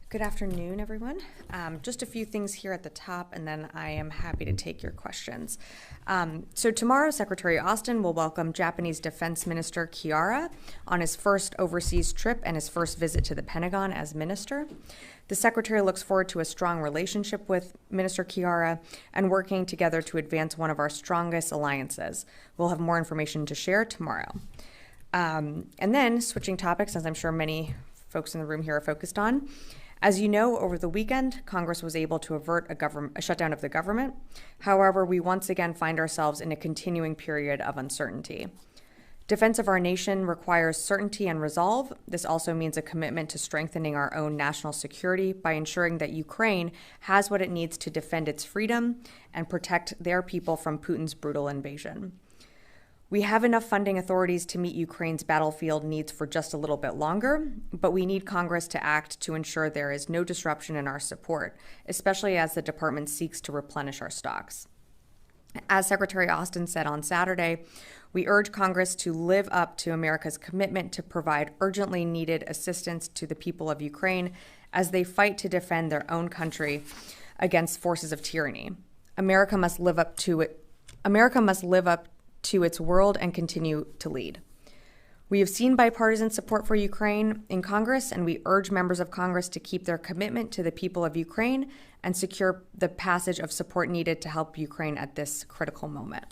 Good afternoon, everyone. Just a few things here at the top, and then I am happy to take your questions. So tomorrow, Secretary Austin will welcome Japanese Defense Minister Kiara on his first overseas trip and his first visit to the Pentagon as minister. The Secretary looks forward to a strong relationship with Minister Kiara and working together to advance one of our strongest alliances. We'll have more information to share tomorrow. And then, switching topics, as I'm sure many folks in the room here are focused on, as you know, over the weekend, Congress was able to avert a shutdown of the government. However, we once again find ourselves in a continuing period of uncertainty. Defense of our nation requires certainty and resolve. This also means a commitment to strengthening our own national security by ensuring that Ukraine has what it needs to defend its freedom and protect their people from Putin's brutal invasion. We have enough funding authorities to meet Ukraine's battlefield needs for just a little bit longer, but we need Congress to act to ensure there is no disruption in our support, especially as the department seeks to replenish our stocks. As Secretary Austin said on Saturday, we urge Congress to live up to America's commitment to provide urgently needed assistance to the people of Ukraine as they fight to defend their own country against forces of tyranny. America must live up to its world and continue to lead. We have seen bipartisan support for Ukraine in Congress, and we urge members of Congress to keep their commitment to the people of Ukraine and secure the passage of support needed to help Ukraine at this critical moment.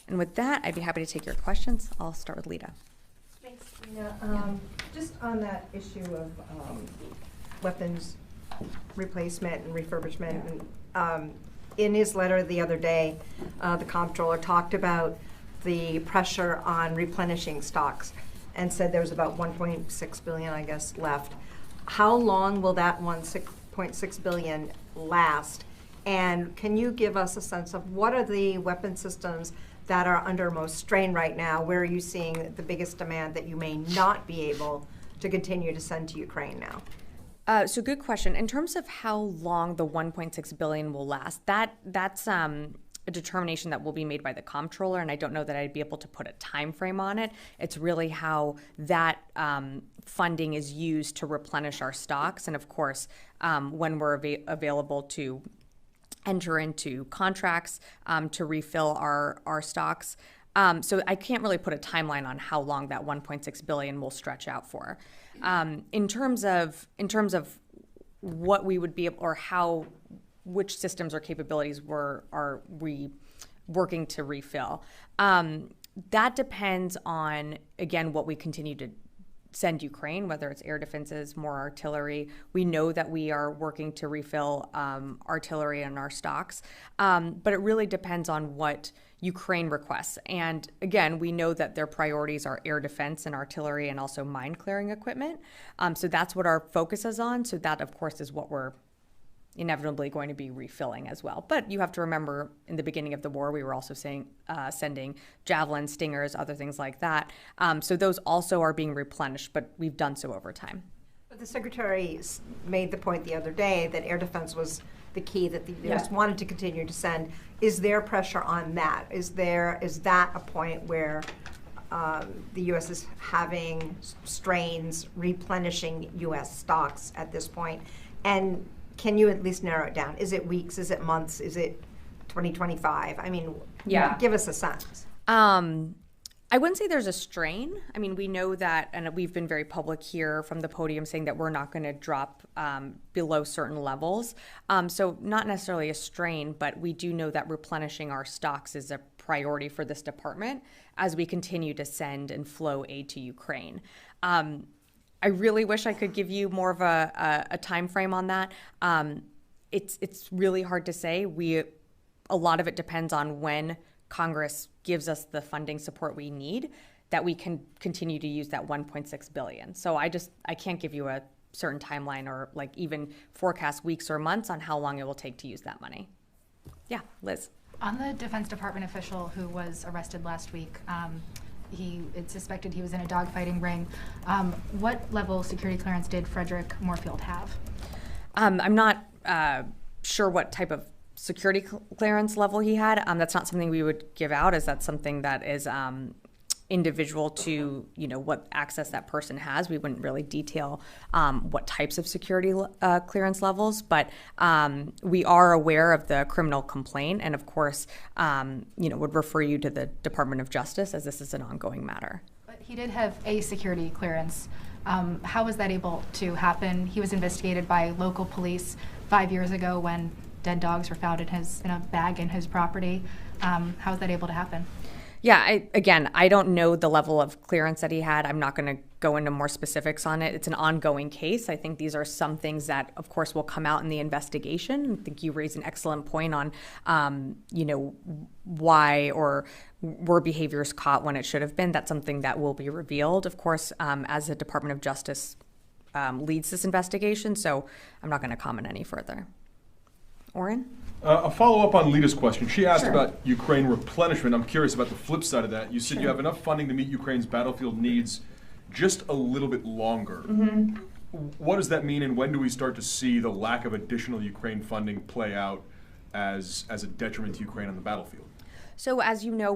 And with that, I'd be happy to take your questions. I'll start with Lita. Thanks, Sabrina. Just on that issue of weapons replacement and refurbishment, and, in his letter the other day, the comptroller talked about the pressure on replenishing stocks and said there was about 1.6 billion, I guess, left. How long will that 1.6 billion last? And can you give us a sense of what are the weapon systems that are under most strain right now? Where are you seeing the biggest demand that you may not be able to continue to send to Ukraine now? So good question. In terms of how long the 1.6 billion will last, that's a determination that will be made by the comptroller, and I don't know that I'd be able to put a time frame on it. It's really how that funding is used to replenish our stocks, and of course, when we're available to enter into contracts to refill our stocks. So I can't really put a timeline on how long that 1.6 billion will stretch out for. In terms of what we would be, or which systems or capabilities are we working to refill? That depends on, again, what we continue to send Ukraine, whether it's air defenses, more artillery. We know that we are working to refill artillery in our stocks, but it really depends on what Ukraine requests. And again, we know that their priorities are air defense and artillery and also mine clearing equipment. So that's what our focus is on. So that, of course, is what we're inevitably going to be refilling as well. But you have to remember, in the beginning of the war, we were also sending javelins, stingers, other things like that. So those also are being replenished, but we've done so over time. But the Secretary made the point the other day that air defense was the key that the U.S. wanted to continue to send. Is there pressure on that? Is that a point where the U.S. is having strains replenishing U.S. stocks at this point? And can you at least narrow it down? Is it weeks? Is it months? Is it 2025? I mean, give us a sense. I wouldn't say there's a strain. I mean, we know that, and we've been very public here from the podium saying that we're not going to drop below certain levels. So not necessarily a strain, but we do know that replenishing our stocks is a priority for this department as we continue to send and flow aid to Ukraine. I really wish I could give you more of a time frame on that. It's really hard to say. A lot of it depends on when Congress gives us the funding support we need, that we can continue to use that 1.6 billion. So I can't give you a certain timeline or like even forecast weeks or months on how long it will take to use that money. Yeah, Liz. On the Defense Department official who was arrested last week, it's suspected he was in a dogfighting ring. What level security clearance did Frederick Moorfield have? I'm not sure what type of security clearance level he had. That's not something we would give out, as that's something that is individual to, what access that person has. We wouldn't really detail what types of security clearance levels, but we are aware of the criminal complaint, and of course, would refer you to the Department of Justice, as this is an ongoing matter. But he did have a security clearance. How was that able to happen? He was investigated by local police 5 years ago when dead dogs were found in a bag in his property. How was that able to happen? Yeah, I don't know the level of clearance that he had. I'm not going to go into more specifics on it. It's an ongoing case. I think these are some things that, of course, will come out in the investigation. I think you raised an excellent point on, why or were behaviors caught when it should have been. That's something that will be revealed, of course, as the Department of Justice leads this investigation. So I'm not going to comment any further. Oren? A follow-up on Lita's question. She asked Sure. about Ukraine replenishment. I'm curious about the flip side of that. You said you have enough funding to meet Ukraine's battlefield needs just a little bit longer. Mm-hmm. What does that mean, and when do we start to see the lack of additional Ukraine funding play out as a detriment to Ukraine on the battlefield? So as you know,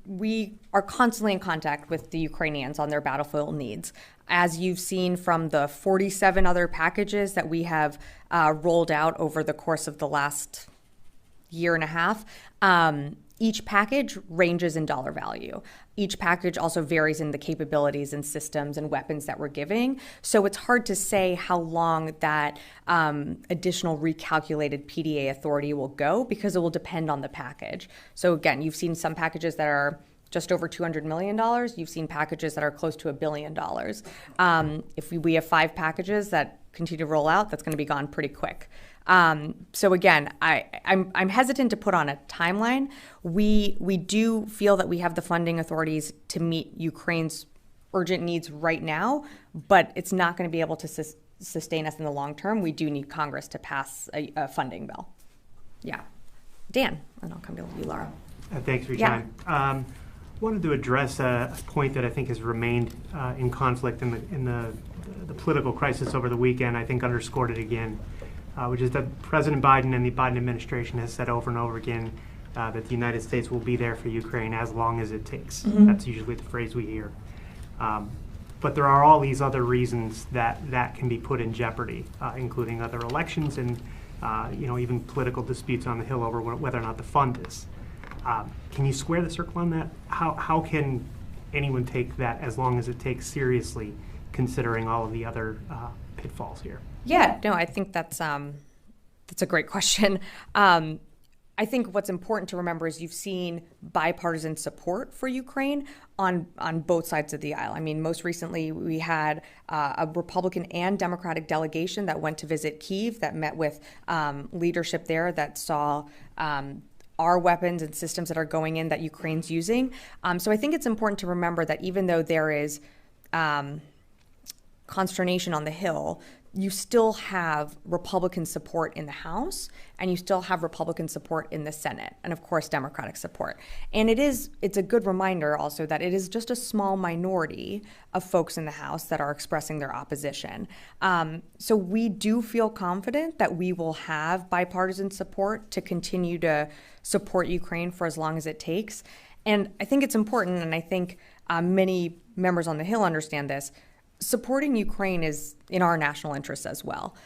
we are constantly in contact with the Ukrainians on their battlefield needs. As you've seen from the 47 other packages that we have rolled out over the course of the last year and a half, each package ranges in dollar value. Each package also varies in the capabilities and systems and weapons that we're giving. So it's hard to say how long that additional recalculated PDA authority will go, because it will depend on the package. So again, you've seen some packages that are just over $200 million. You've seen packages that are close to $1 billion. If we have 5 packages that continue to roll out, that's going to be gone pretty quick. So again, I'm hesitant to put on a timeline. We do feel that we have the funding authorities to meet Ukraine's urgent needs right now, but it's not going to be able to sustain us in the long term. We do need Congress to pass a funding bill. Yeah. Dan, and I'll come to you, Laura. Thanks for your time. Wanted to address a point that I think has remained in conflict in the political crisis over the weekend. I think underscored it again, which is that President Biden and the Biden administration has said over and over again that the United States will be there for Ukraine as long as it takes. Mm-hmm. That's usually the phrase we hear. But there are all these other reasons that can be put in jeopardy, including other elections and even political disputes on the Hill over whether or not the fund is. Can you square the circle on that? How can anyone take that as long as it takes seriously, considering all of the other pitfalls here? Yeah, no, I think that's a great question. I think what's important to remember is you've seen bipartisan support for Ukraine on both sides of the aisle. I mean, most recently we had a Republican and Democratic delegation that went to visit Kyiv, that met with leadership there, that saw our weapons and systems that are going in that Ukraine's using. So I think it's important to remember that even though there is consternation on the Hill, you still have Republican support in the House, and you still have Republican support in the Senate, and of course Democratic support. And it's a good reminder also that it is just a small minority of folks in the House that are expressing their opposition. So we do feel confident that we will have bipartisan support to continue to support Ukraine for as long as it takes. And I think it's important, and I think many members on the Hill understand this, supporting Ukraine is in our national interest as well.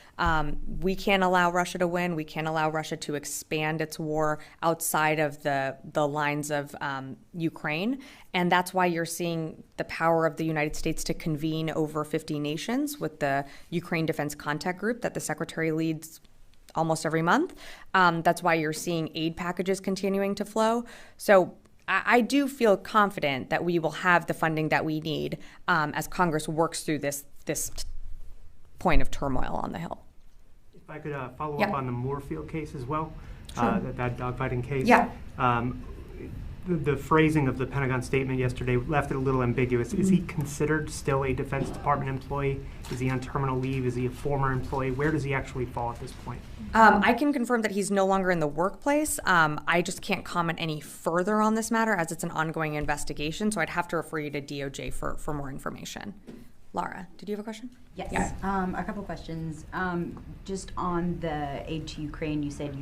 We can't allow Russia to win. We can't allow Russia to expand its war outside of the lines of Ukraine. And that's why you're seeing the power of the United States to convene over 50 nations with the Ukraine Defense Contact Group that the Secretary leads almost every month. That's why you're seeing aid packages continuing to flow. So I do feel confident that we will have the funding that we need as Congress works through this point of turmoil on the Hill. If I could follow up on the Moorfield case as well, Sure. that dogfighting case. Yeah. The phrasing of the Pentagon statement yesterday left it a little ambiguous. Mm-hmm. Is he considered still a Defense Department employee? Is he on terminal leave? Is he a former employee? Where does he actually fall at this point? I can confirm that he's no longer in the workplace. I just can't comment any further on this matter as it's an ongoing investigation, so I'd have to refer you to DOJ for more information. Laura, did you have a question? Yes. Yeah. A couple questions. Just on the aid to Ukraine, you said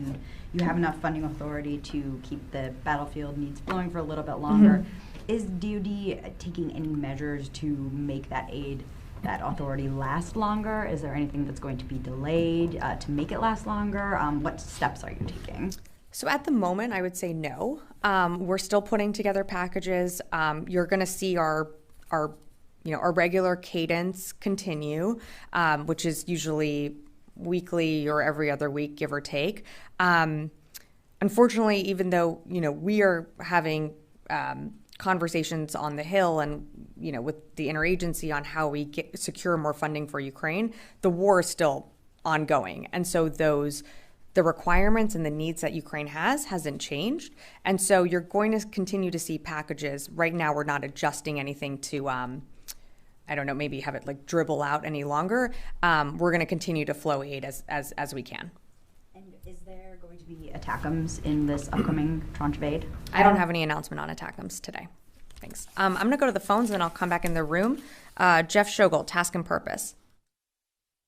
you have enough funding authority to keep the battlefield needs flowing for a little bit longer. Is DoD taking any measures to make that aid, that authority last longer? Is there anything that's going to be delayed to make it last longer? What steps are you taking? So at the moment, I would say no. We're still putting together packages. You're going to see our regular cadence continue, which is usually weekly or every other week, give or take. Unfortunately, even though we are having conversations on the Hill and with the interagency on how we secure more funding for Ukraine, the war is still ongoing, and so the requirements and the needs that Ukraine hasn't changed, and so you're going to continue to see packages. Right now, we're not adjusting anything to maybe have it like dribble out any longer. We're going to continue to flow aid as we can. And is there going to be ATACMS in this upcoming tranche of aid? I don't have any announcement on ATACMS today. Thanks. I'm going to go to the phones and then I'll come back in the room. Jeff Shogel, Task and Purpose.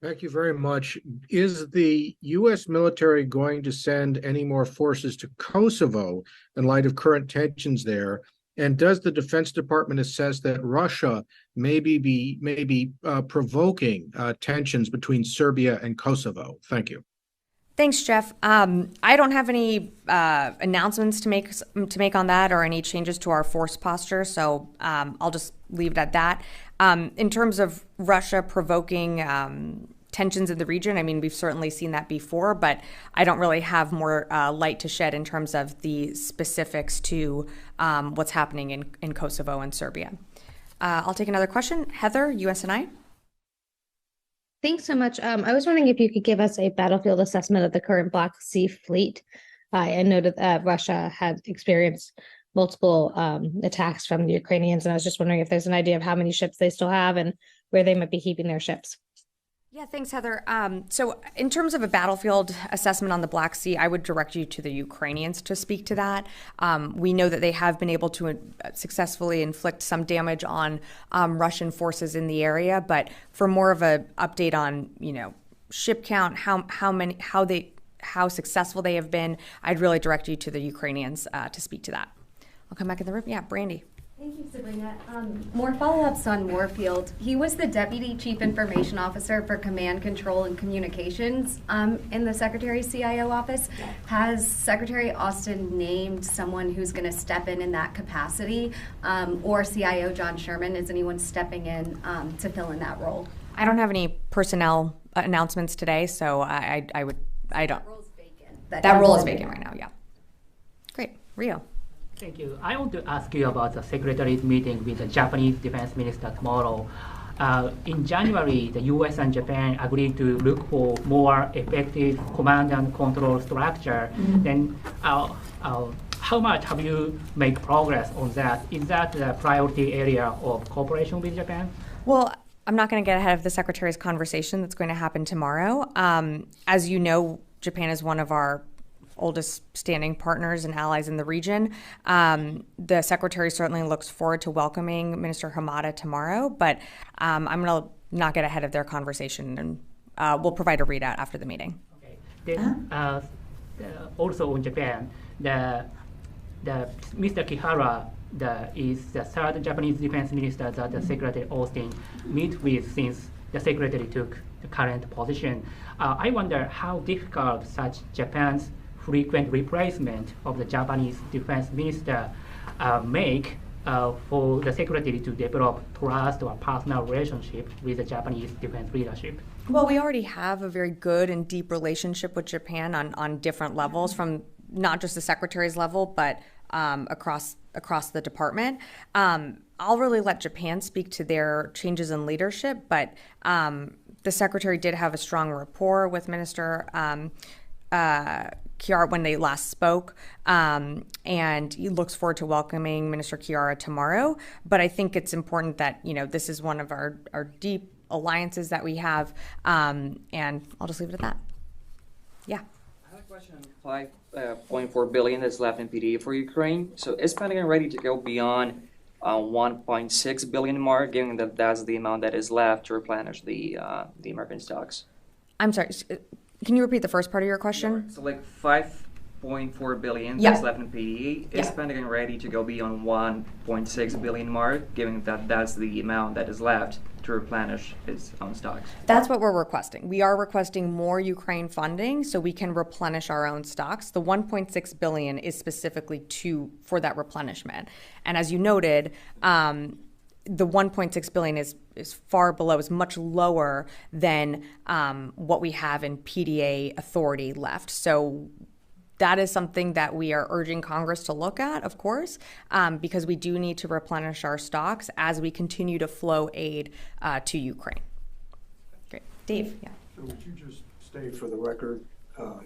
Thank you very much. Is the U.S. military going to send any more forces to Kosovo in light of current tensions there? And does the Defense Department assess that Russia may be provoking tensions between Serbia and Kosovo? Thank you. Thanks, Jeff. I don't have any announcements to make on that or any changes to our force posture, so I'll just leave it at that. In terms of Russia provoking tensions in the region, I mean, we've certainly seen that before, but I don't really have more light to shed in terms of the specifics to what's happening in Kosovo and Serbia. I'll take another question. Heather, U.S.A. Thanks so much. I was wondering if you could give us a battlefield assessment of the current Black Sea fleet. I noted that Russia had experienced multiple attacks from the Ukrainians, and I was just wondering if there's an idea of how many ships they still have and where they might be keeping their ships. Yeah, thanks, Heather. So in terms of a battlefield assessment on the Black Sea, I would direct you to the Ukrainians to speak to that. We know that they have been able to successfully inflict some damage on Russian forces in the area, but for more of an update on, ship count, how successful they have been, I'd really direct you to the Ukrainians to speak to that. I'll come back in the room. Yeah, Brandy. Thank you, Sabrina. More follow-ups on Warfield. He was the Deputy Chief Information Officer for Command, Control, and Communications in the Secretary's CIO office. Has Secretary Austin named someone who's going to step in that capacity, or CIO John Sherman? Is anyone stepping in to fill in that role? I don't have any personnel announcements today, so I don't. That role is vacant. That role is vacant right now, yeah. Great. Rio. Thank you. I want to ask you about the Secretary's meeting with the Japanese Defense Minister tomorrow. In January, the U.S. and Japan agreed to look for more effective command and control structure. Mm-hmm. Then how much have you made progress on that? Is that the priority area of cooperation with Japan? Well, I'm not going to get ahead of the Secretary's conversation that's going to happen tomorrow. As you know, Japan is one of our oldest standing partners and allies in the region. The Secretary certainly looks forward to welcoming Minister Hamada tomorrow, but I'm going to not get ahead of their conversation, and we'll provide a readout after the meeting. Okay. Then, also on Japan, the Mr. Kihara is the third Japanese defense minister that the Secretary Austin meet with since the Secretary took the current position. I wonder how difficult such Japan's frequent replacement of the Japanese defense minister make for the Secretary to develop trust or personal relationship with the Japanese defense leadership? Well, we already have a very good and deep relationship with Japan on different levels, from not just the Secretary's level, but across the department. I'll really let Japan speak to their changes in leadership, but the Secretary did have a strong rapport with Minister Chiara when they last spoke, and he looks forward to welcoming Minister Chiara tomorrow. But I think it's important that, this is one of our deep alliances that we have, and I'll just leave it at that. Yeah. I have a question on $5.4 billion that's left in PD for Ukraine. So is Pentagon ready to go beyond $1.6 billion mark, given that that's the amount that is left to replenish the American stocks? I'm sorry. Can you repeat the first part of your question? So like $5 5.4 billion Yeah. that's left in PDA. Is Yeah. Pentagon ready to go beyond 1.6 billion mark, given that that's the amount that is left to replenish its own stocks? That's what we're requesting. We are requesting more Ukraine funding so we can replenish our own stocks. The 1.6 billion is specifically for that replenishment. And as you noted, the 1.6 billion is far below, is much lower than what we have in PDA authority left. So that is something that we are urging Congress to look at, of course, because we do need to replenish our stocks as we continue to flow aid to Ukraine. Great. Dave, yeah. So would you just state for the record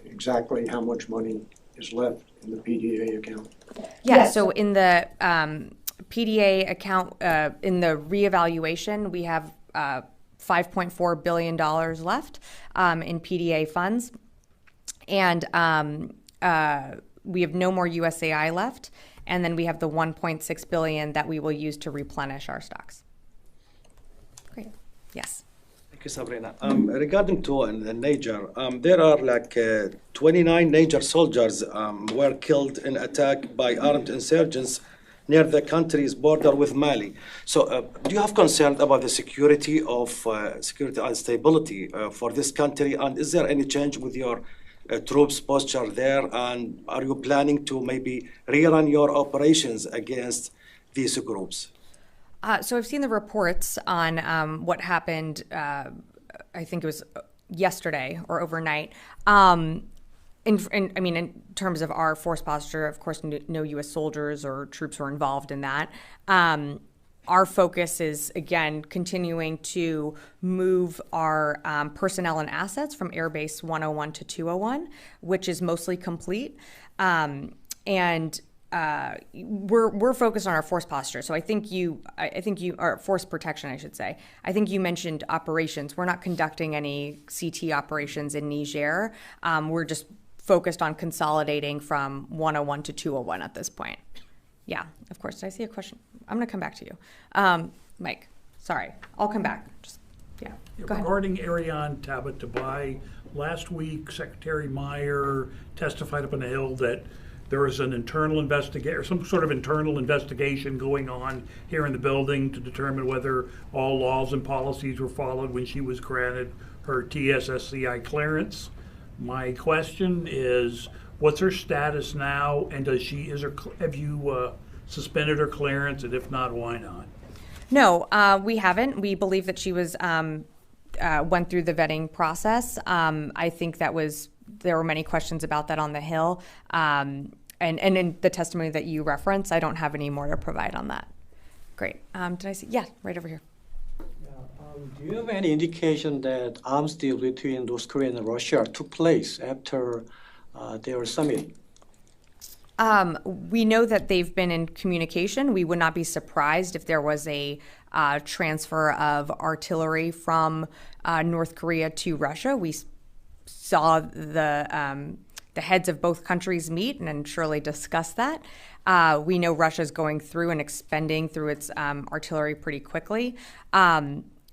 exactly how much money is left in the PDA account? Yeah, so in the PDA account, in the reevaluation, we have $5.4 billion left in PDA funds. And we have no more U.S.A. left. And then we have the $1.6 billion that we will use to replenish our stocks. Great. Yes. Thank you, Sabrina. Regarding to Niger, there are like 29 Niger soldiers were killed in attack by armed insurgents near the country's border with Mali. So do you have concern about the security and stability for this country? And is there any change with your troops posture there? And are you planning to maybe rerun your operations against these groups? So I've seen the reports on what happened, I think it was yesterday or overnight. In terms of our force posture, of course, no U.S. soldiers or troops were involved in that. Our focus is, again, continuing to move our personnel and assets from Airbase 101 to 201, which is mostly complete. We're focused on our force posture. So I think or force protection, I should say. I think you mentioned operations. We're not conducting any CT operations in Niger. We're just focused on consolidating from 101 to 201 at this point. Yeah, of course. Did I see a question? I'm going to come back to you. Mike, sorry. I'll come back. Go ahead. Regarding Ariane Tabatabai, last week Secretary Meyer testified up on the Hill that there is an internal investigation, or some sort of internal investigation going on here in the building to determine whether all laws and policies were followed when she was granted her TSSCI clearance. My question is, what's her status now, and have you suspended her clearance, and if not, why not? No, we haven't. We believe that she was went through the vetting process. I think there were many questions about that on the Hill. And in the testimony that you referenced, I don't have any more to provide on that. Great. Did I see? Yeah, right over here. Do you have any indication that arms deal between North Korea and Russia took place after their summit? We know that they've been in communication. We would not be surprised if there was a transfer of artillery from North Korea to Russia. We saw the heads of both countries meet and surely discuss that. We know Russia's going through and expending through its artillery pretty quickly.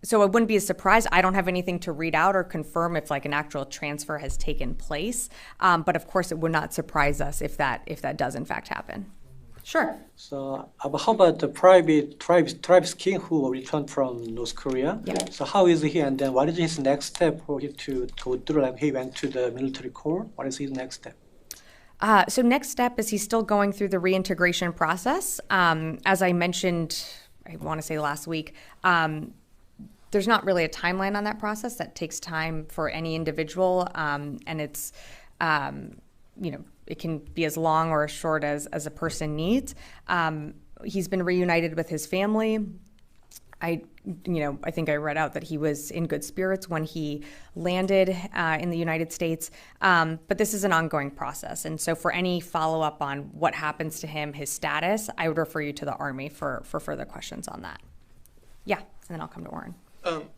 So it wouldn't be a surprise. I don't have anything to read out or confirm if an actual transfer has taken place. But of course, it would not surprise us if that does in fact happen. Sure. So how about the Travis King, who returned from North Korea? Yeah. So how is he, and then what is his next step for him to go through? Like he went to the military corps. What is his next step? So next step is he's still going through the reintegration process. As I mentioned, I want to say last week, there's not really a timeline on that process. That takes time for any individual, and it's, it can be as long or as short as a person needs. He's been reunited with his family. I think I read out that he was in good spirits when he landed in the United States. But this is an ongoing process. And so for any follow-up on what happens to him, his status, I would refer you to the Army for further questions on that. Yeah, and then I'll come to Warren.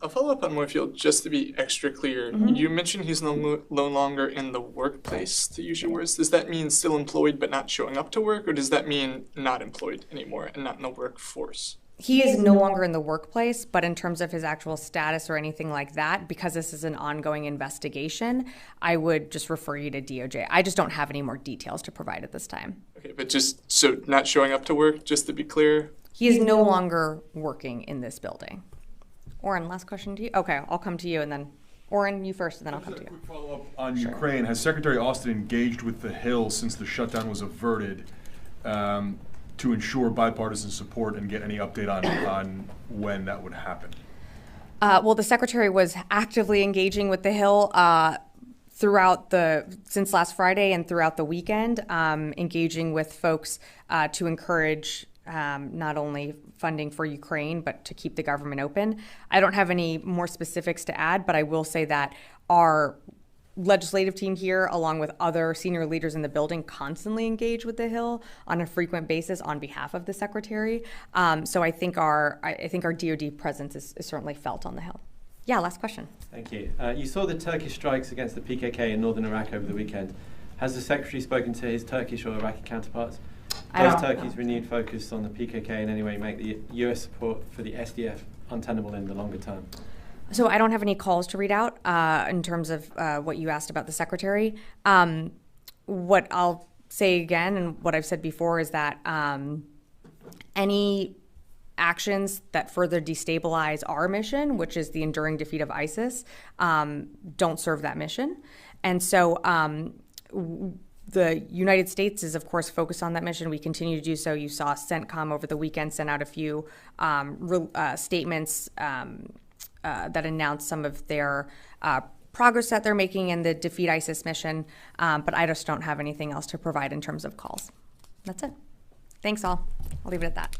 A follow-up on Moorfield, just to be extra clear. Mm-hmm. You mentioned he's no longer in the workplace, to use your words. Does that mean still employed but not showing up to work, or does that mean not employed anymore and not in the workforce? He is no longer in the workplace, but in terms of his actual status or anything like that, because this is an ongoing investigation, I would just refer you to DOJ. I just don't have any more details to provide at this time. Okay, but just so not showing up to work, just to be clear? He is no longer working in this building. Oren, last question to you. Okay, I'll come to you and then, Oren, you first, and then I'll come to you. Quick follow-up on Ukraine. Has Secretary Austin engaged with the Hill since the shutdown was averted to ensure bipartisan support and get any update on when that would happen? Well, the Secretary was actively engaging with the Hill since last Friday and throughout the weekend, engaging with folks to encourage not only funding for Ukraine, but to keep the government open. I don't have any more specifics to add, but I will say that our legislative team here, along with other senior leaders in the building, constantly engage with the Hill on a frequent basis on behalf of the Secretary. So I think our DoD presence is certainly felt on the Hill. Yeah, last question. Thank you. You saw the Turkish strikes against the PKK in northern Iraq over the weekend. Has the Secretary spoken to his Turkish or Iraqi counterparts? Does Turkey's renewed focus on the PKK in any way make the U.S. support for the SDF untenable in the longer term? So I don't have any calls to read out in terms of what you asked about the Secretary. What I'll say again, and what I've said before, is that any actions that further destabilize our mission, which is the enduring defeat of ISIS, don't serve that mission. And so the United States is, of course, focused on that mission. We continue to do so. You saw CENTCOM over the weekend send out a few statements that announced some of their progress that they're making in the Defeat ISIS mission, but I just don't have anything else to provide in terms of calls. That's it. Thanks all. I'll leave it at that.